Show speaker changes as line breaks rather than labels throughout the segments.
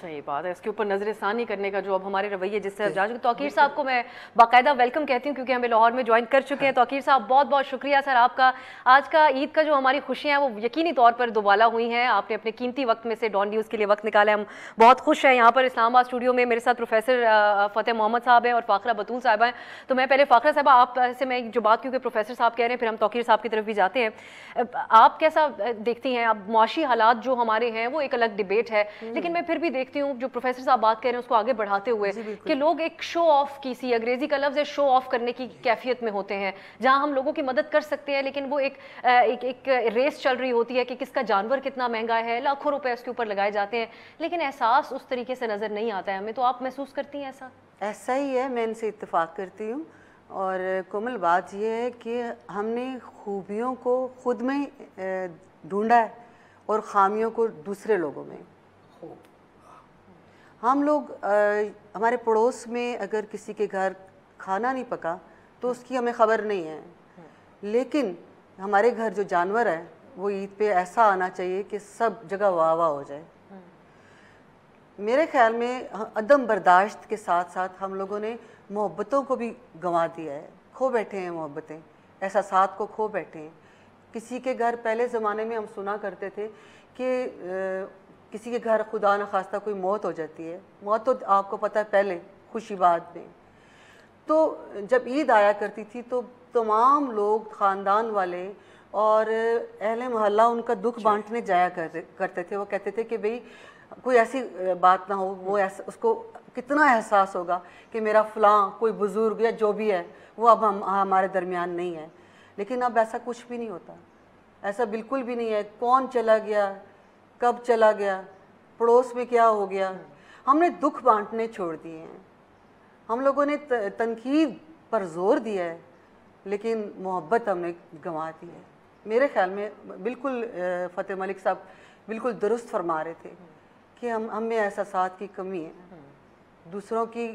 صحیح بات ہے, اس کے اوپر نظر ثانی کرنے کا جو اب ہمارے رویے جس سے اب جا چکے. توقیر صاحب کو میں باقاعدہ ویلکم کہتی ہوں کیونکہ ہمیں لاہور میں جوائن کر چکے ہیں. توقیر صاحب بہت بہت شکریہ سر آپ کا. آج کا عید کا جو ہماری خوشیاں ہیں وہ یقینی طور پر دوبالا ہوئی ہیں. آپ نے اپنے قیمتی وقت میں سے ڈان نیوز کے لیے وقت نکالا ہے, ہم بہت خوش ہیں. یہاں پر اسلام آباد اسٹوڈیو میں میرے ساتھ پروفیسر فتح محمد صاحب ہیں اور فاخرہ بطول صاحبہ ہیں. تو میں پہلے فاخرہ صاحبہ آپ سے میں جو بات کیونکہ پروفیسر صاحب کہہ رہے ہیں پھر ہم توقیر صاحب کی طرف بھی جاتے ہیں. آپ کیسا دیکھتی ہیں, اب معاشی حالات جو ہمارے ہیں وہ ایک الگ ڈیبیٹ ہے, لیکن میں پھر بھی دیکھتی ہوں جو پروفیسر صاحب بات کہہ رہے ہیں اس کو آگے بڑھاتے ہوئے کہ لوگ ایک شو آف کی سی, انگریزی کا لفظ ہے شو آف کرنے کی کیفیت میں ہوتے ہیں, جہاں ہم لوگوں کی مدد کر سکتے ہیں لیکن وہ ایک ریس چل رہی ہوتی ہے کہ کس کا جانور کتنا مہنگا ہے, لاکھوں روپے اس کے اوپر لگائے جاتے ہیں, لیکن احساس اس طریقے سے نظر نہیں آتا ہے ہمیں. تو آپ محسوس کرتی ہیں ایسا؟
ایسا ہی ہے, میں ان سے اتفاق کرتی ہوں. اور کومل بات یہ ہے کہ ہم نے خوبیوں کو خود میں ڈھونڈا ہے اور خامیوں کو دوسرے لوگوں میں. ہم لوگ ہمارے پڑوس میں اگر کسی کے گھر کھانا نہیں پکا تو اس کی ہمیں خبر نہیں ہے, لیکن ہمارے گھر جو جانور ہے وہ عید پہ ایسا آنا چاہیے کہ سب جگہ واہ واہ ہو جائے. میرے خیال میں عدم برداشت کے ساتھ ساتھ ہم لوگوں نے محبتوں کو بھی گنوا دیا ہے, کھو بیٹھے ہیں محبتیں, احساسات کو کھو بیٹھے ہیں. کسی کے گھر پہلے زمانے میں ہم سنا کرتے تھے کہ کسی کے گھر خدا نخواستہ کوئی موت ہو جاتی ہے, موت تو آپ کو پتہ ہے پہلے خوشی بعد میں. تو جب عید آیا کرتی تھی تو تمام لوگ خاندان والے اور اہل محلہ ان کا دکھ بانٹنے جایا کرتے تھے. وہ کہتے تھے کہ بھئی کوئی ایسی بات نہ ہو, وہ اس کو کتنا احساس ہوگا کہ میرا فلاں کوئی بزرگ یا جو بھی ہے وہ اب ہمارے درمیان نہیں ہے. لیکن اب ایسا کچھ بھی نہیں ہوتا, ایسا بالکل بھی نہیں ہے. کون چلا گیا, کب چلا گیا, پڑوس میں کیا ہو گیا, ہم نے دکھ بانٹنے چھوڑ دیے ہیں. ہم لوگوں نے تنقید پر زور دیا ہے لیکن محبت ہم نے گنوا دی ہے. میرے خیال میں بالکل فتح ملک صاحب بالکل درست فرما رہے تھے کہ ہم میں احساسات کی کمی ہے, دوسروں کی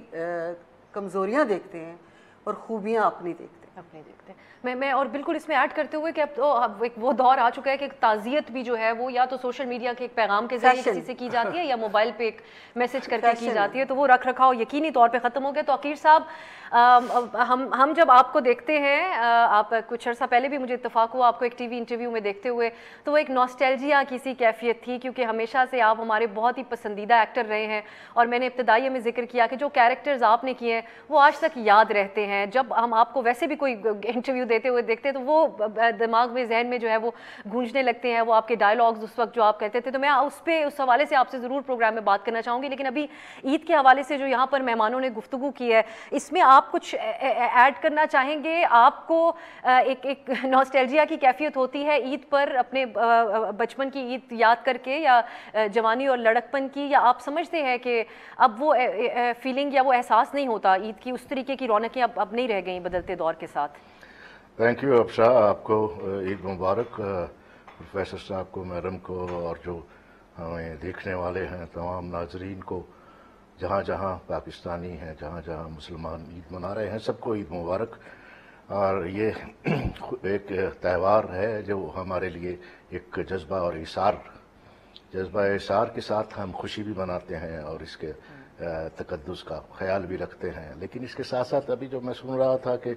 کمزوریاں دیکھتے ہیں اور خوبیاں اپنی دیکھتے ہیں.
میں اور بالکل اس میں ایڈ کرتے ہوئے کہ اب تو ایک وہ دور آ چکا ہے کہ تعزیت بھی جو ہے وہ یا تو سوشل میڈیا کے ایک پیغام کے ذریعے کسی سے کی جاتی ہے یا موبائل پہ ایک میسج کر کے کی جاتی ہے, تو وہ رکھ رکھاؤ یقینی طور پہ ختم ہو گیا. تو عقیر صاحب ہم جب آپ کو دیکھتے ہیں, آپ کچھ عرصہ پہلے بھی مجھے اتفاق ہوا آپ کو ایک ٹی وی انٹرویو میں دیکھتے ہوئے, تو وہ ایک نوسٹیلجیا کی سی کیفیت تھی کیونکہ ہمیشہ سے آپ ہمارے بہت ہی پسندیدہ ایکٹر رہے ہیں. اور میں نے ابتدائیے میں ذکر کیا کہ جو کیریکٹرز آپ نے کیے ہیں وہ آج تک یاد رہتے ہیں. جب ہم آپ کو ویسے بھی کوئی انٹرویو دیتے ہوئے دیکھتے ہیں تو وہ دماغ میں ذہن میں جو ہے وہ گونجنے لگتے ہیں, وہ آپ کے ڈائلاگز اس وقت جو آپ کہتے تھے. تو میں اس حوالے سے آپ سے ضرور پروگرام میں بات کرنا چاہوں گی, لیکن ابھی عید کے حوالے سے جو یہاں پر مہمانوں نے گفتگو کی ہے اس میں آپ کچھ ایڈ کرنا چاہیں گے؟ آپ کو ایک نوسٹیلجیا کی کیفیت ہوتی ہے عید پر اپنے بچپن کی عید یاد کر کے یا جوانی اور لڑکپن کی, یا آپ سمجھتے ہیں کہ اب وہ فیلنگ یا وہ احساس نہیں ہوتا عید کی, اس طریقے کی رونقیں اب نہیں رہ گئیں بدلتے دور کے ساتھ؟
تھینک یو افشا, آپ کو عید مبارک. پروفیسر صاحب کو, میڈم کو, اور جو ہمیں دیکھنے والے ہیں تمام ناظرین کو, جہاں جہاں پاکستانی ہیں, جہاں جہاں مسلمان عید منا رہے ہیں, سب کو عید مبارک. اور یہ ایک تہوار ہے جو ہمارے لیے ایک جذبہ اور احسار کے ساتھ ہم خوشی بھی مناتے ہیں اور اس کے تقدس کا خیال بھی رکھتے ہیں. لیکن اس کے ساتھ ساتھ ابھی جو میں سن رہا تھا کہ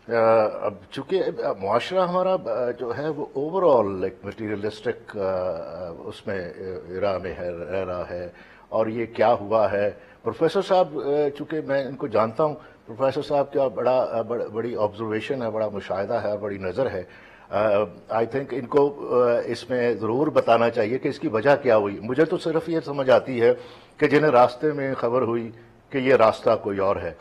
اب چونکہ معاشرہ ہمارا جو ہے وہ اوور آل ایک مٹیریلسٹک اس میں ایرا میں رہ رہا ہے, اور یہ کیا ہوا ہے. پروفیسر صاحب چونکہ میں ان کو جانتا ہوں, پروفیسر صاحب کا بڑی آبزرویشن ہے, بڑا مشاہدہ ہے, بڑی نظر ہے. آئی تھنک ان کو اس میں ضرور بتانا چاہیے کہ اس کی وجہ کیا ہوئی. مجھے تو صرف یہ سمجھ آتی ہے کہ جنہیں راستے میں خبر ہوئی کہ یہ راستہ کوئی اور ہے,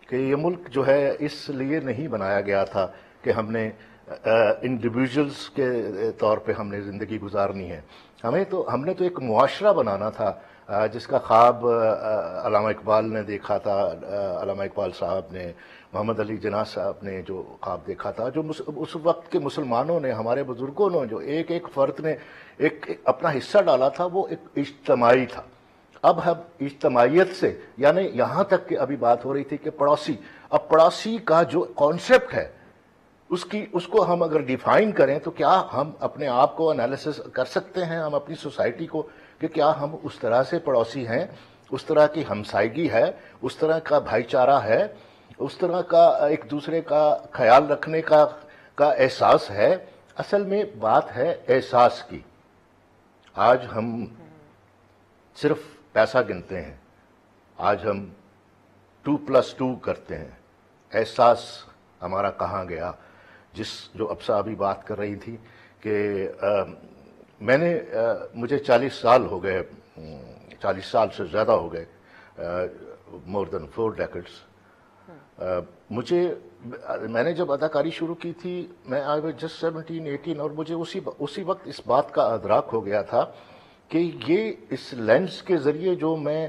کہ یہ ملک جو ہے اس لیے نہیں بنایا گیا تھا کہ ہم نے انڈیویجولز کے طور پہ ہم نے زندگی گزارنی ہے. ہم نے تو ایک معاشرہ بنانا تھا جس کا خواب علامہ اقبال نے دیکھا تھا, علامہ اقبال صاحب نے, محمد علی جناح صاحب نے جو خواب دیکھا تھا, جو اس وقت کے مسلمانوں نے, ہمارے بزرگوں نے, جو ایک فرد نے ایک اپنا حصہ ڈالا تھا, وہ ایک اجتماعی تھا. اب ہم اجتماعیت سے, یعنی یہاں تک کہ ابھی بات ہو رہی تھی کہ پڑوسی کا جو کانسیپٹ ہے اس کو ہم اگر ڈیفائن کریں تو کیا ہم اپنے آپ کو انالیسس کر سکتے ہیں, ہم اپنی سوسائٹی کو کہ کیا ہم اس طرح سے پڑوسی ہیں، اس طرح کی ہمسائیگی ہے، اس طرح کا بھائی چارہ ہے، اس طرح کا ایک دوسرے کا خیال رکھنے کا احساس ہے. اصل میں بات ہے احساس کی. آج ہم صرف پیسہ گنتے ہیں، آج ہم 2+2 کرتے ہیں. احساس ہمارا کہاں گیا؟ جو ابسا ابھی بات کر رہی تھی کہ مجھے 40 سال ہو گئے، 40 سال سے زیادہ ہو گئے، more than 4 decades. میں نے جب اداکاری شروع کی تھی، میں I was just 17-18، اور مجھے اسی وقت اس بات کا ادراک ہو گیا تھا کہ یہ اس لینس کے ذریعے جو میں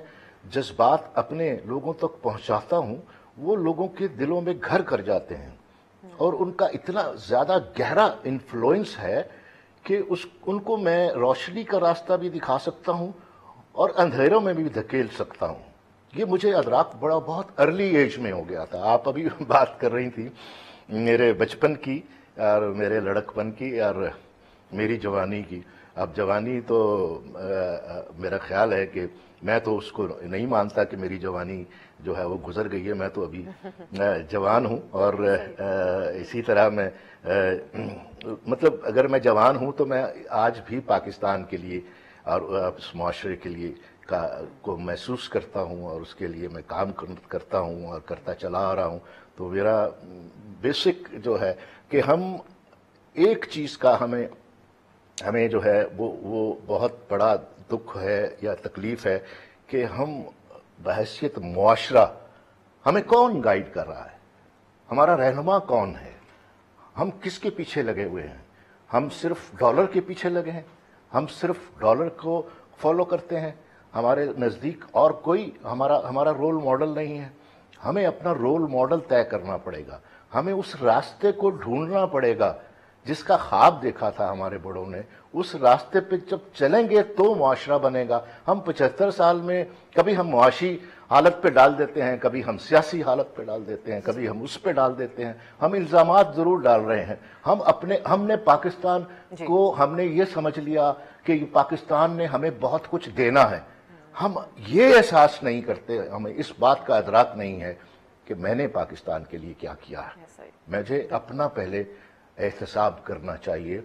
جذبات اپنے لوگوں تک پہنچاتا ہوں وہ لوگوں کے دلوں میں گھر کر جاتے ہیں، اور ان کا اتنا زیادہ گہرا انفلوئنس ہے کہ ان کو میں روشنی کا راستہ بھی دکھا سکتا ہوں اور اندھیروں میں بھی دھکیل سکتا ہوں. یہ مجھے ادراک بہت ارلی ایج میں ہو گیا تھا. آپ ابھی بات کر رہی تھی میرے بچپن کی اور میرے لڑکپن کی اور میری جوانی کی. اب جوانی تو میرا خیال ہے کہ میں تو اس کو نہیں مانتا کہ میری جوانی جو ہے وہ گزر گئی ہے. میں تو ابھی جوان ہوں، اور اسی طرح میں مطلب اگر میں جوان ہوں تو میں آج بھی پاکستان کے لیے اور اس معاشرے کے لیے کو محسوس کرتا ہوں، اور اس کے لیے میں کام کرتا ہوں اور کرتا چلا آ رہا ہوں. تو میرا بیسک جو ہے کہ ہم ایک چیز کا ہمیں جو ہے وہ بہت بڑا دکھ ہے یا تکلیف ہے کہ ہم بحیثیت معاشرہ ہمیں کون گائیڈ کر رہا ہے، ہمارا رہنما کون ہے، ہم کس کے پیچھے لگے ہوئے ہیں. ہم صرف ڈالر کے پیچھے لگے ہیں، ہم صرف ڈالر کو فالو کرتے ہیں. ہمارے نزدیک اور کوئی ہمارا رول ماڈل نہیں ہے. ہمیں اپنا رول ماڈل طے کرنا پڑے گا. ہمیں اس راستے کو ڈھونڈنا پڑے گا جس کا خواب دیکھا تھا ہمارے بڑوں نے. اس راستے پہ جب چلیں گے تو معاشرہ بنے گا. ہم 75 سال میں کبھی ہم معاشی حالت پہ ڈال دیتے ہیں، کبھی ہم سیاسی حالت پہ ڈال دیتے ہیں، کبھی ہم اس پہ ڈال دیتے ہیں. ہم الزامات ضرور ڈال رہے ہیں. ہم نے پاکستان کو ہم نے یہ سمجھ لیا کہ پاکستان نے ہمیں بہت کچھ دینا ہے. ہم یہ احساس نہیں کرتے، ہمیں اس بات کا ادراک نہیں ہے کہ میں نے پاکستان کے لیے کیا کیا ہے. مجھے اپنا پہلے احتساب کرنا چاہیے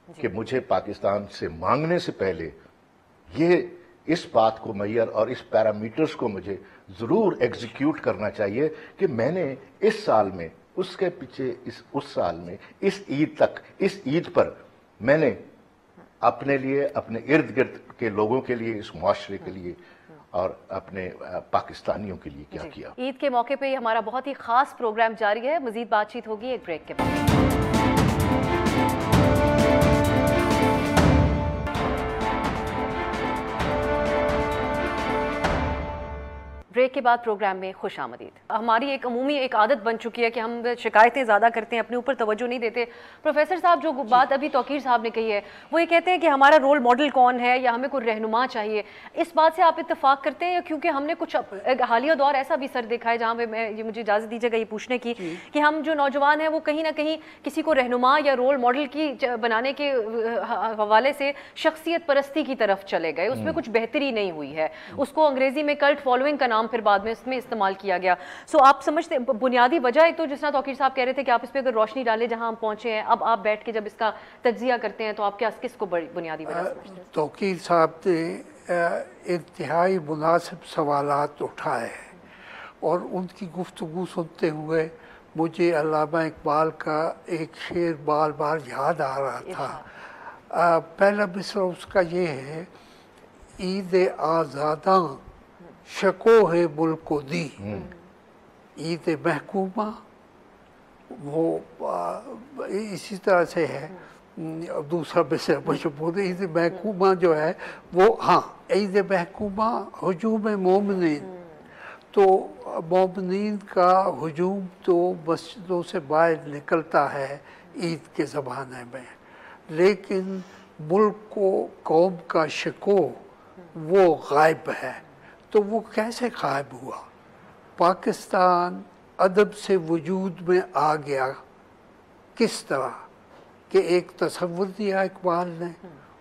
کہ مجھے پاکستان سے مانگنے سے پہلے اس بات کو معیار اور اس پیرامیٹرز کو مجھے ضرور ایگزیکیوٹ کرنا چاہیے کہ میں نے اس سال میں، اس کے پیچھے اس سال میں، اس عید تک، اس عید پر میں نے اپنے لیے، اپنے ارد گرد کے لوگوں کے لیے، اس معاشرے کے لیے اور اپنے پاکستانیوں کے لیے کیا کیا.
عید کے موقع پہ ہمارا بہت ہی خاص پروگرام جاری ہے. مزید بات چیت ہوگی ایک بریک کے بعد. بریک کے بعد پروگرام میں خوش آمدید. ہماری ایک عمومی عادت بن چکی ہے کہ ہم شکایتیں زیادہ کرتے ہیں، اپنے اوپر توجہ نہیں دیتے. پروفیسر صاحب جو بات ابھی توقیر صاحب نے کہی ہے وہ یہ کہتے ہیں کہ ہمارا رول ماڈل کون ہے یا ہمیں کوئی رہنما چاہیے. اس بات سے آپ اتفاق کرتے ہیں؟ کیونکہ ہم نے کچھ حالیہ دور ایسا بھی سر دیکھا ہے جہاں پہ مجھے اجازت دیجیے گا یہ پوچھنے کی کہ ہم جو نوجوان ہیں وہ کہیں نہ کہیں کسی کو رہنما یا رول ماڈل کی بنانے کے حوالے سے شخصیت پرستی کی طرف چلے گئے. اس میں کچھ بہتری نہیں ہوئی ہے. اس کو انگریزی میں کلٹ فالوئنگ کا نام پھر بعد میں اس میں استعمال کیا گیا. سو آپ سمجھتے ہیں بنیادی وجہ ایک تو جس طرح توقیر صاحب کہہ رہے تھے کہ آپ اس پہ اگر روشنی ڈالیں جہاں ہم پہنچے ہیں، اب آپ بیٹھ کے جب اس کا تجزیہ کرتے ہیں تو آپ کس کو بڑی بنیادی وجہ سمجھتے ہیں؟
توقیر صاحب نے انتہائی مناسب سوالات اٹھائے ہیں، اور ان کی گفتگو سنتے ہوئے مجھے علامہ اقبال کا ایک شعر بار بار یاد آ رہا تھا. پہلا مصرع اس کا یہ ہے: عید آزاداں شکو ہے ملک و دی. عید محکومہ وہ اسی طرح سے ہے. دوسرا مصرع مجھے بولے عید محکومہ جو ہے وہ، ہاں، عید محکومہ ہجوم مومنین. تو مومنین کا ہجوم تو مسجدوں سے باہر نکلتا ہے عید کے زمانے میں، لیکن ملک کو، قوم کا شکو وہ غائب ہے. تو وہ کیسے غائب ہوا؟ پاکستان ادب سے وجود میں آ گیا کس طرح کہ ایک تصور دیا اقبال نے،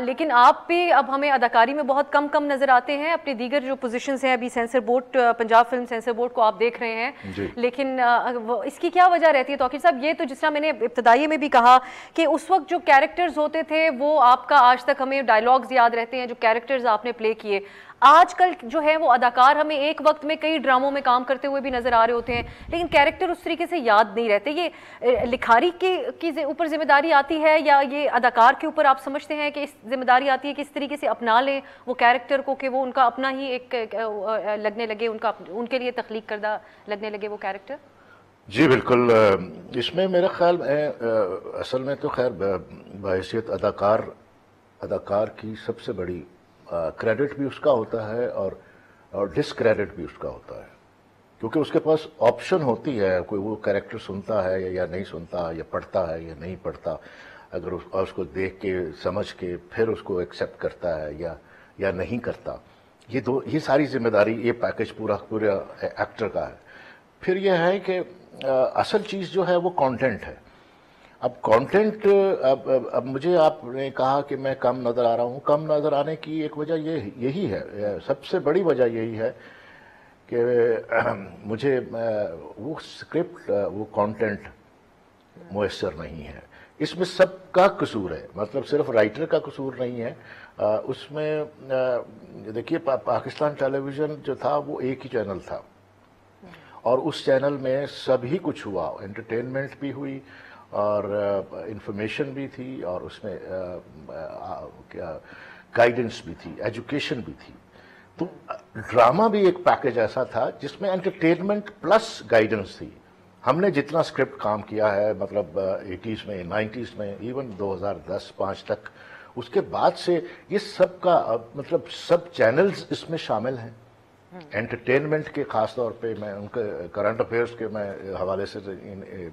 لیکن آپ بھی اب ہمیں اداکاری میں بہت کم نظر آتے ہیں. اپنے دیگر جو پوزیشنز ہیں, ابھی censor board, Punjab film censor board کو آپ دیکھ رہے ہیں, لیکن اس کی کیا وجہ رہتی ہے توقیر صاحب؟ یہ تو جس طرح میں نے ابتدائی میں بھی کہا کہ اس وقت جو کیریکٹرز ہوتے تھے وہ آپ کا آج تک ہمیں ڈائلاگز یاد رہتے ہیں جو کیریکٹرز آپ نے پلے کیے. آج کل جو ہے وہ اداکار ہمیں ایک وقت میں کئی ڈراموں میں کام کرتے ہوئے بھی نظر آ رہے ہوتے ہیں, لیکن کیریکٹر اس طریقے سے یاد نہیں رہتے. یہ لکھاری کی اوپر ذمہ داری آتی ہے یا یہ اداکار کے اوپر آپ سمجھتے ہیں کہ اس ذمہ داری آتی ہے کہ اس طریقے سے اپنا لیں وہ کیریکٹر کو کہ وہ ان کا اپنا ہی ایک لگنے لگے, ان کے لیے تخلیق کردہ لگنے لگے وہ کیریکٹر؟
جی بالکل. اس میں میرا خیال ہے اصل میں تو خیر بحیثیت اداکار کی سب سے بڑی کریڈٹ بھی اس کا ہوتا ہے اور ڈسکریڈٹ بھی اس کا ہوتا ہے, کیونکہ اس کے پاس آپشن ہوتی ہے. کوئی وہ کریکٹر سنتا ہے یا نہیں سنتا, یا پڑھتا ہے یا نہیں پڑھتا, اگر اس کو دیکھ کے سمجھ کے پھر اس کو ایکسیپٹ کرتا ہے یا نہیں کرتا. یہ ساری ذمہ داری یہ پیکج پورا ایکٹر کا ہے. پھر یہ ہے کہ اصل چیز جو ہے وہ کانٹینٹ ہے. اب کانٹینٹ, اب مجھے آپ نے کہا کہ میں کم نظر آ رہا ہوں. کم نظر آنے کی ایک وجہ یہی ہے, سب سے بڑی وجہ یہی ہے کہ مجھے وہ اسکرپٹ, وہ کانٹینٹ میسر نہیں ہے. اس میں سب کا قصور ہے, مطلب صرف رائٹر کا قصور نہیں ہے. اس میں دیکھیے پاکستان ٹیلی ویژن جو تھا وہ ایک ہی چینل تھا, اور اس چینل میں سبھی کچھ ہوا, انٹرٹینمنٹ بھی ہوئی اور انفارمیشن بھی تھی, اور اس میں گائیڈنس بھی تھی, ایجوکیشن بھی تھی. تو ڈرامہ بھی ایک پیکج ایسا تھا جس میں انٹرٹینمنٹ پلس گائیڈنس تھی. ہم نے جتنا اسکرپٹ کام کیا ہے, مطلب 80s میں, 90s میں, ایون 2010-5 تک, اس کے بعد سے یہ سب کا مطلب سب چینلز اس میں شامل ہیں. انٹرٹینمنٹ کے خاص طور پہ میں ان کے کرنٹ افیئرس کے میں حوالے سے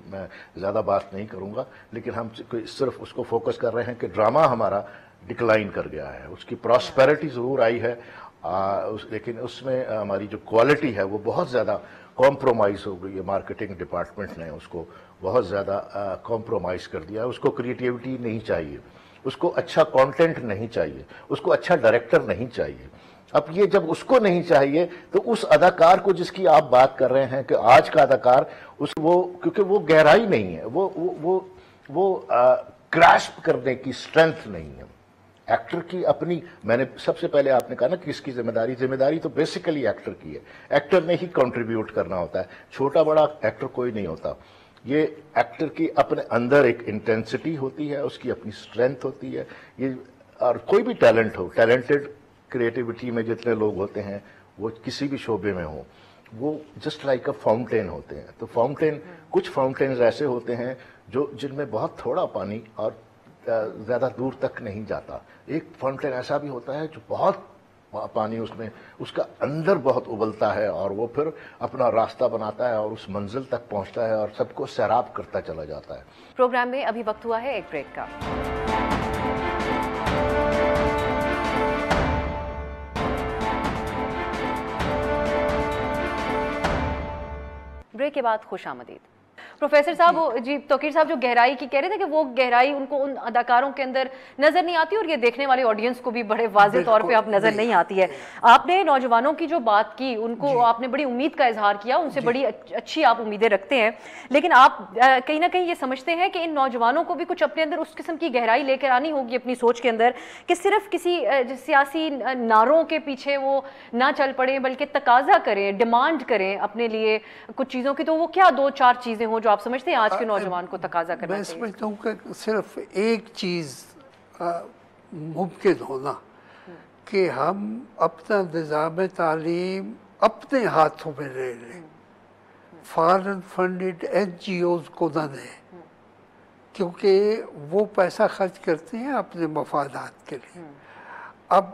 میں زیادہ بات نہیں کروں گا, لیکن ہم صرف اس کو فوکس کر رہے ہیں کہ ڈرامہ ہمارا ڈکلائن کر گیا ہے. اس کی پراسپیرٹی ضرور آئی ہے, لیکن اس میں ہماری جو کوالٹی ہے وہ بہت زیادہ کمپرومائز ہو گئی ہے. مارکیٹنگ ڈپارٹمنٹ نے اس کو بہت زیادہ کمپرومائز کر دیا. اس کو کریٹیوٹی نہیں چاہیے, اس کو اچھا کانٹینٹ نہیں چاہیے, اس کو اچھا ڈائریکٹر نہیں چاہیے. اب یہ جب اس کو نہیں چاہیے تو اس اداکار کو جس کی آپ بات کر رہے ہیں کہ آج کا اداکار, کیونکہ وہ گہرائی نہیں ہے, وہ گراسپ کرنے کی اسٹرینتھ نہیں ہے. ایکٹر کی اپنی, میں نے سب سے پہلے آپ نے کہا نا کہ اس کی ذمہ داری تو بیسیکلی ایکٹر کی ہے. ایکٹر نے ہی کنٹریبیوٹ کرنا ہوتا ہے, چھوٹا بڑا ایکٹر کوئی نہیں ہوتا. یہ ایکٹر کی اپنے اندر ایک انٹینسٹی ہوتی ہے, اس کی اپنی اسٹرینتھ ہوتی ہے. یہ اور کوئی بھی ٹیلنٹ ہو, ٹیلنٹڈ کریٹیوٹی میں جتنے لوگ ہوتے ہیں وہ کسی بھی شعبے میں ہوں, وہ جسٹ لائک اے فاؤنٹین ہوتے ہیں. تو کچھ فاؤنٹینز ایسے ہوتے ہیں جن میں بہت تھوڑا پانی اور زیادہ دور تک نہیں جاتا. ایک فاؤنٹین ایسا بھی ہوتا ہے جو بہت پانی اس کا اندر بہت ابلتا ہے, اور وہ پھر اپنا راستہ بناتا ہے اور اس منزل تک پہنچتا ہے اور سب کو سیراب کرتا چلا جاتا ہے.
پروگرام میں ابھی وقت ہوا ہے ایک بریک کا. بریک کے بعد خوش آمدید. پروفیسر صاحب, جی توقیر صاحب جو گہرائی کی کہہ رہے تھے کہ وہ گہرائی ان کو ان اداکاروں کے اندر نظر نہیں آتی, اور یہ دیکھنے والے آڈینس کو بھی بڑے واضح طور پہ اب نظر نہیں آتی ہے. آپ نے نوجوانوں کی جو بات کی, ان کو آپ نے بڑی امید کا اظہار کیا, ان سے بڑی اچھی آپ امیدیں رکھتے ہیں, لیکن آپ کہیں نہ کہیں یہ سمجھتے ہیں کہ ان نوجوانوں کو بھی کچھ اپنے اندر اس قسم کی گہرائی لے کر آنی ہوگی اپنی سوچ کے اندر, کہ صرف کسی سیاسی نعروں کے پیچھے وہ نہ چل پڑیں, بلکہ تقاضا کریں, ڈیمانڈ کریں اپنے لیے کچھ چیزوں کی. تو وہ کیا 2-4 چیزیں ہوں جو آپ سمجھتے ہیں آج کے نوجوان کو تقاضا کرنا
میں
چاہیے؟
سمجھتا ہوں کہ صرف ایک چیز ممکن ہونا کہ ہم اپنا نظام تعلیم اپنے ہاتھوں میں لے لیں, فارن فنڈڈ NGOs کو نہ دیں, کیونکہ وہ پیسہ خرچ کرتے ہیں اپنے مفادات کے لیے. اب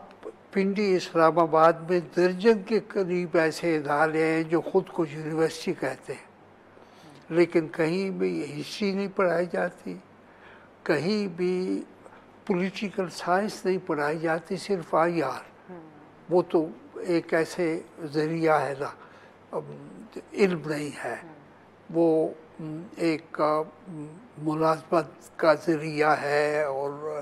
پنڈی اسلام آباد میں درجن کے قریب ایسے ادارے ہیں جو خود کو یونیورسٹی کہتے ہیں, لیکن کہیں بھی ہسٹری نہیں پڑھائی جاتی, کہیں بھی پولیٹیکل سائنس نہیں پڑھائی جاتی, صرف IR. وہ تو ایک ایسے ذریعہ ہے نا, علم نہیں ہے, وہ ایک ملازمت کا ذریعہ ہے, اور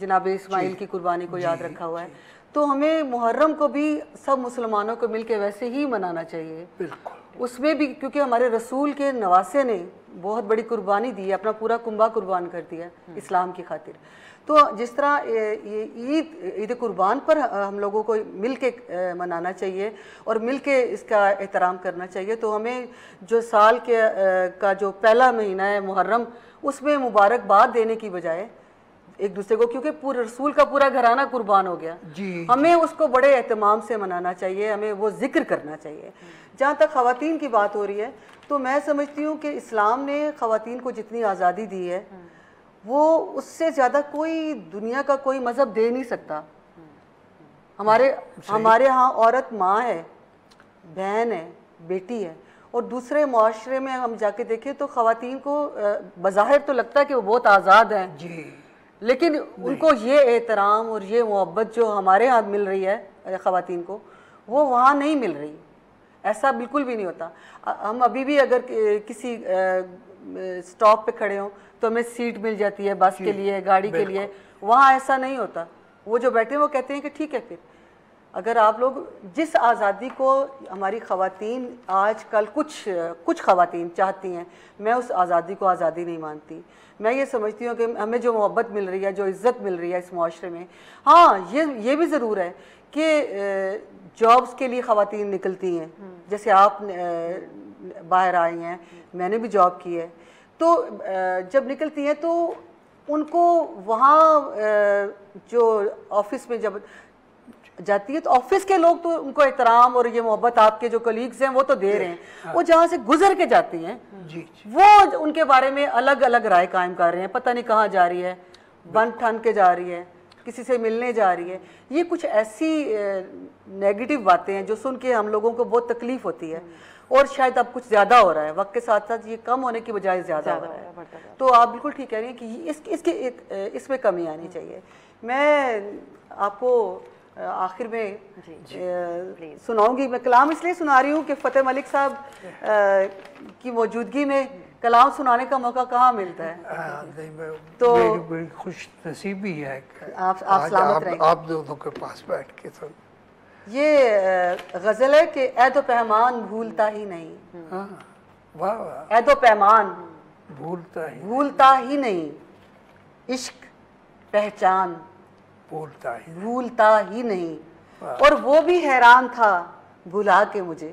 جناب اسماعیل کی قربانی کو یاد رکھا ہوا ہے، تو ہمیں محرم کو بھی سب مسلمانوں کو مل کے ویسے ہی منانا چاہیے۔
بالکل،
اس میں بھی کیونکہ ہمارے رسول کے نواسے نے بہت بڑی قربانی دی ہے، اپنا پورا کنبہ قربان کر دیا اسلام کی خاطر۔ تو جس طرح یہ عید قربان پر ہم لوگوں کو مل کے منانا چاہیے اور مل کے اس کا احترام کرنا چاہیے، تو ہمیں جو سال کا جو پہلا مہینہ ہے محرم، اس میں مبارکباد دینے کی بجائے ایک دوسرے کو، کیونکہ پورے رسول کا پورا گھرانہ قربان ہو گیا، ہمیں اس کو بڑے اہتمام سے منانا چاہیے، ہمیں وہ ذکر کرنا چاہیے۔ جہاں تک خواتین کی بات ہو رہی ہے تو میں سمجھتی ہوں کہ اسلام نے خواتین کو جتنی آزادی دی ہے وہ اس سے زیادہ کوئی دنیا کا کوئی مذہب دے نہیں سکتا۔ ہمارے ہاں عورت ماں ہے، بہن ہے، بیٹی ہے، اور دوسرے معاشرے میں ہم جا کے دیکھیں تو خواتین کو بظاہر تو لگتا ہے کہ وہ بہت آزاد ہیں، لیکن ان کو یہ احترام اور یہ محبت جو ہمارے ہاں مل رہی ہے خواتین کو، وہ وہاں نہیں مل رہی، ایسا بالکل بھی نہیں ہوتا۔ ہم ابھی بھی اگر کسی سٹاپ پہ کھڑے ہوں تو ہمیں سیٹ مل جاتی ہے بس کے لیے، گاڑی کے لیے، وہاں ایسا نہیں ہوتا۔ وہ جو بیٹھے ہیں وہ کہتے ہیں کہ ٹھیک ہے، پھر اگر آپ لوگ جس آزادی کو ہماری خواتین آج کل کچھ خواتین چاہتی ہیں، میں اس آزادی کو آزادی نہیں مانتی۔ میں یہ سمجھتی ہوں کہ ہمیں جو محبت مل رہی ہے، جو عزت مل رہی ہے اس معاشرے میں، ہاں یہ بھی ضرور ہے کہ جابس کے لیے خواتین نکلتی ہیں، جیسے آپ باہر آئی ہیں، میں نے بھی جاب کی ہے، تو جب نکلتی ہیں تو ان کو وہاں جو آفس میں جب جاتی ہے تو آفس کے لوگ تو ان کو احترام اور یہ محبت آپ کے جو کلیگز ہیں وہ تو دے رہے ہیں، وہ جہاں سے گزر کے جاتی ہیں وہ ان کے بارے میں الگ الگ رائے قائم کر رہے ہیں، پتہ نہیں کہاں جا رہی ہے، بن ٹھن کے جا رہی ہے، کسی سے ملنے جا رہی ہے۔ یہ کچھ ایسی نیگیٹو باتیں ہیں جو سن کے ہم لوگوں کو بہت تکلیف ہوتی ہے، اور شاید اب کچھ زیادہ ہو رہا ہے، وقت کے ساتھ ساتھ یہ کم ہونے کی بجائے زیادہ ہو رہا ہے۔ تو آپ بالکل ٹھیک کہہ رہی ہیں کہ اس میں کمی آنی چاہیے۔ میں آپ کو آخر میں سناؤں گی، میں کلام اس لیے سنا رہی ہوں کہ فتح ملک صاحب کی موجودگی میں کلام سنانے کا موقع کہاں ملتا ہے، تو
بڑی خوش نصیبی ہے
آپ سلامت رہیں۔
آپ دونوں کے پاس بیٹھ کے تو
یہ غزل ہے کہ عہد و پیمان بھولتا ہی نہیں،
واہ،
عہد و پیمان
بھولتا
ہی نہیں، عشق پہچان بھولتا ہی نہیں، اور وہ بھی حیران تھا بھلا کے مجھے،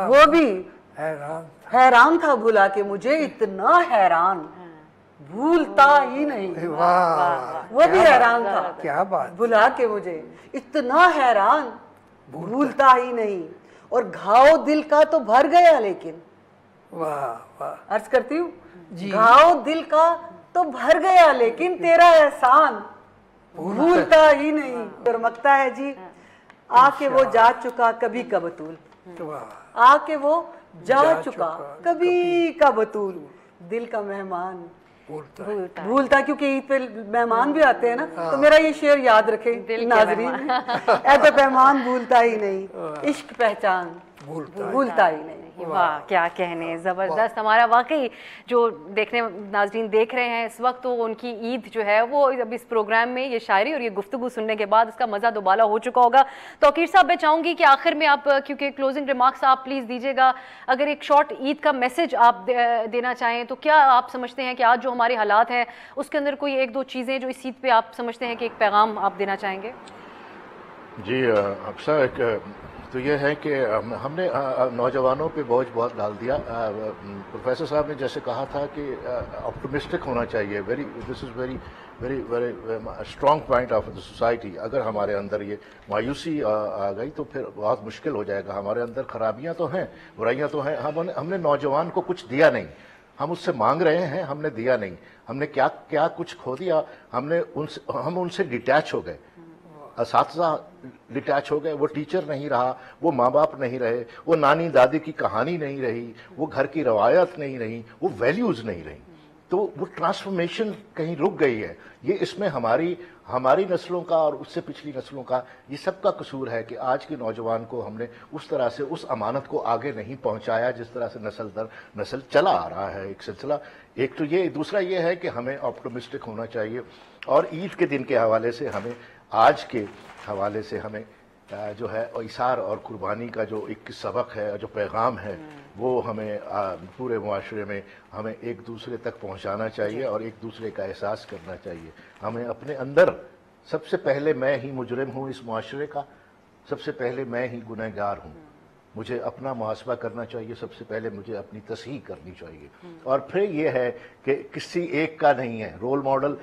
وہ بھی حیران تھا بھلا کے مجھے، اتنا حیران بھولتا ہی نہیں، وہ بھی حیران تھا
کیا بات،
بھلا کے مجھے اتنا حیران بھولتا ہی نہیں، اور گھاؤ دل کا تو بھر گیا، لیکن عرض کرتی ہوں گھاؤ دل کا تو بھر گیا، لیکن تیرا احسان بھولتا ہی نہیں۔ رمکتا ہے جی آ کے وہ جا چکا کبھی کا بطول، آ کے وہ جا چکا کبھی کا بطول، دل کا مہمان بھولتا، کیونکہ عید پہ مہمان بھی آتے ہیں نا، تو میرا یہ شعر یاد رکھیں ناظرین، عہد و پیمان بھولتا ہی نہیں، عشق پہچان بھولتا ہی نہیں۔
واہ کیا کہنے، زبردست۔ ہمارا واقعی جو ناظرین دیکھ رہے ہیں اس وقت، تو ان کی عید جو ہے وہ اب اس پروگرام میں یہ شاعری اور یہ گفتگو سننے کے بعد اس کا مزہ دوبالا ہو چکا ہوگا۔ توقیر صاحب میں چاہوں گی کہ آخر میں آپ، کیونکہ کلوزنگ ریمارکس آپ پلیز دیجیے گا، اگر ایک شارٹ عید کا میسج آپ دینا چاہیں تو کیا آپ سمجھتے ہیں کہ آج جو ہمارے حالات ہیں اس کے اندر کوئی ایک دو چیزیں جو اس عید پہ آپ سمجھتے ہیں کہ ایک پیغام آپ دینا چاہیں گے؟
جی افسا، ایک تو یہ ہے کہ ہم نے نوجوانوں پہ بوجھ بہت ڈال دیا۔ پروفیسر صاحب نے جیسے کہا تھا کہ آپٹمسٹک ہونا چاہیے، this is very very very strong point of the society. اگر ہمارے اندر یہ مایوسی آ گئی تو پھر بہت مشکل ہو جائے گا۔ ہمارے اندر خرابیاں تو ہیں، برائیاں تو ہیں، ہم نے نوجوان کو کچھ دیا نہیں، ہم اس سے مانگ رہے ہیں، ہم نے دیا نہیں۔ ہم نے کیا کچھ کھو دیا، ہم ان سے ڈیٹیچ ہو گئے، اساتذہ ڈیٹیچ ہو گئے، وہ ٹیچر نہیں رہا، وہ ماں باپ نہیں رہے، وہ نانی دادی کی کہانی نہیں رہی، وہ گھر کی روایت نہیں رہی، وہ ویلیوز نہیں رہی۔ تو وہ ٹرانسفارمیشن کہیں رک گئی ہے. یہ اس میں ہماری نسلوں کا اور اس سے پچھلی نسلوں کا یہ سب کا قصور ہے کہ آج کے نوجوان کو ہم نے اس طرح سے اس امانت کو آگے نہیں پہنچایا جس طرح سے نسل در نسل چلا آ رہا ہے ایک سلسلہ. ایک تو یہ، دوسرا یہ ہے کہ ہمیں آپٹمسٹک ہونا چاہیے، اور عید کے دن کے حوالے سے ہمیں، آج کے حوالے سے ہمیں جو ہے ایثار اور قربانی کا جو ایک سبق ہے، جو پیغام ہے، وہ ہمیں پورے معاشرے میں ہمیں ایک دوسرے تک پہنچانا چاہیے اور ایک دوسرے کا احساس کرنا چاہیے. ہمیں اپنے اندر سب سے پہلے میں ہی مجرم ہوں اس معاشرے کا، سب سے پہلے میں ہی گنہگار ہوں. مجھے اپنا محاسبہ کرنا چاہیے، سب سے پہلے مجھے اپنی تصحیح کرنی چاہیے. اور پھر یہ ہے کہ کسی ایک کا نہیں ہے رول ماڈل.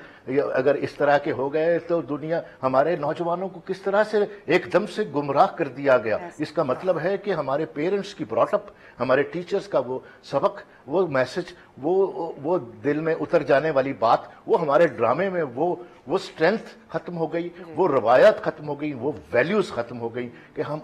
اگر اس طرح کے ہو گئے تو دنیا ہمارے نوجوانوں کو کس طرح سے ایک دم سے گمراہ کر دیا گیا. اس کا مطلب ہے کہ ہمارے پیرنٹس کی براٹ اپ، ہمارے ٹیچرز کا وہ سبق، وہ میسج، وہ دل میں اتر جانے والی بات، وہ ہمارے ڈرامے میں وہ اسٹرینتھ ختم ہو گئی، وہ روایات ختم ہو گئی، وہ ویلیوز ختم ہو گئی کہ ہم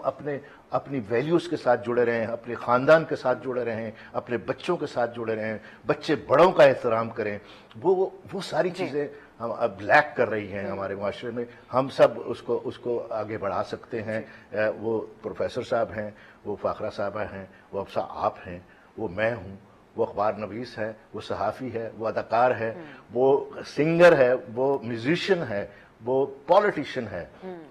اپنی ویلیوز کے ساتھ جڑے رہیں، اپنے خاندان کے ساتھ جڑے رہیں، اپنے بچوں کے ساتھ جڑے رہیں، بچے بڑوں کا احترام کریں. وہ ساری چیزیں ہم اب لیک کر رہی ہیں ہمارے معاشرے میں. ہم سب اس کو آگے بڑھا سکتے ہیں. وہ پروفیسر صاحب ہیں، وہ فاخرہ صاحبہ ہیں، وہ افسا آپ ہیں، وہ میں ہوں، وہ اخبار نویس ہے، وہ صحافی ہے، وہ اداکار ہے، وہ سنگر ہے، وہ میوزیشین ہے، وہ پولیٹیشین ہے،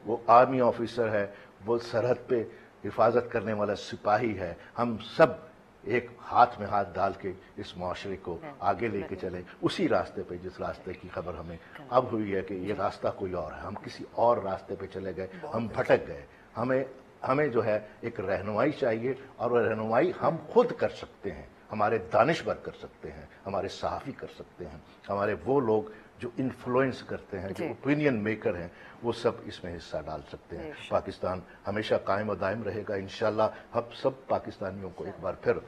وہ آرمی آفیسر ہے، وہ سرحد پہ حفاظت کرنے والا سپاہی ہے. ہم سب ایک ہاتھ میں ہاتھ ڈال کے اس معاشرے کو آگے لے کے چلیں اسی راستے پہ جس راستے کی خبر ہمیں اب ہوئی ہے کہ یہ راستہ کوئی اور ہے. ہم کسی اور راستے پہ چلے گئے، ہم بھٹک گئے. ہمیں جو ہے ایک رہنمائی چاہیے، اور وہ رہنمائی ہم خود کر سکتے ہیں. ہمارے دانشور کر سکتے ہیں، ہمارے صحافی کر سکتے ہیں، ہمارے وہ لوگ جو انفلوئنس کرتے ہیں، جو اوپینین میکر ہیں، وہ سب اس میں حصہ ڈال سکتے ہیں. پاکستان ہمیشہ قائم و دائم رہے گا انشاءاللہ. ہم سب پاکستانیوں کو ایک بار پھر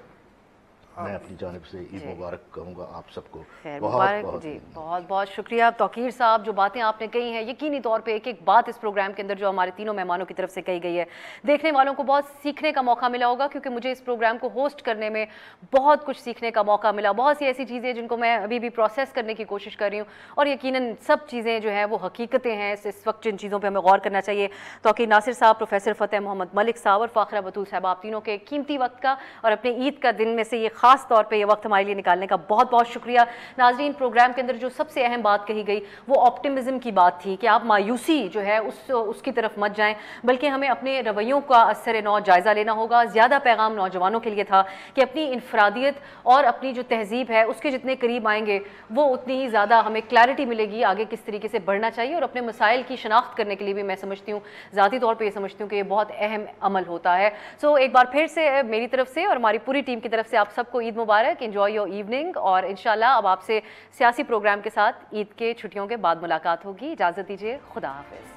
میں اپنی جانب سے عید مبارک کہوں گا آپ سب کو.
بہت بہت شکریہ توقیر صاحب. جو باتیں آپ نے کہی ہیں، یقینی طور پہ ایک ایک بات اس پروگرام کے اندر جو ہمارے تینوں مہمانوں کی طرف سے کہی گئی ہے، دیکھنے والوں کو بہت سیکھنے کا موقع ملا ہوگا، کیونکہ مجھے اس پروگرام کو ہوسٹ کرنے میں بہت کچھ سیکھنے کا موقع ملا. بہت سی ایسی چیزیں جن کو میں ابھی بھی پروسیس کرنے کی کوشش کر رہی ہوں، اور یقیناً سب چیزیں جو ہیں وہ حقیقتیں ہیں. اس وقت جن چیزوں پہ ہمیں غور کرنا چاہیے. توقیر ناصر صاحب، پروفیسر فتح محمد ملک صاحب اور فاخرہ بطول صاحب، آپ تینوں کے قیمتی وقت کا اور اپنے عید کا دن میں سے یہ خاص طور پہ یہ وقت ہمارے لیے نکالنے کا بہت بہت شکریہ. ناظرین، پروگرام کے اندر جو سب سے اہم بات کہی گئی وہ آپٹمزم کی بات تھی کہ آپ مایوسی جو ہے اس کی طرف مت جائیں، بلکہ ہمیں اپنے رویوں کا اثر نو جائزہ لینا ہوگا. زیادہ پیغام نوجوانوں کے لیے تھا کہ اپنی انفرادیت اور اپنی جو تہذیب ہے اس کے جتنے قریب آئیں گے وہ اتنی ہی زیادہ ہمیں کلیئرٹی ملے گی آگے کس طریقے سے بڑھنا چاہیے. اور اپنے مسائل کی شناخت کرنے کے لیے بھی میں سمجھتی ہوں، ذاتی طور پہ یہ سمجھتی ہوں کہ یہ بہت اہم عمل ہوتا ہے. سو ایک بار پھر سے میری طرف سے اور ہماری پوری ٹیم کی طرف سے آپ سب کو عید مبارک. انجوائے یور ایوننگ، اور انشاءاللہ اب آپ سے سیاسی پروگرام کے ساتھ عید کے چھٹیوں کے بعد ملاقات ہوگی. اجازت دیجیے، خدا حافظ.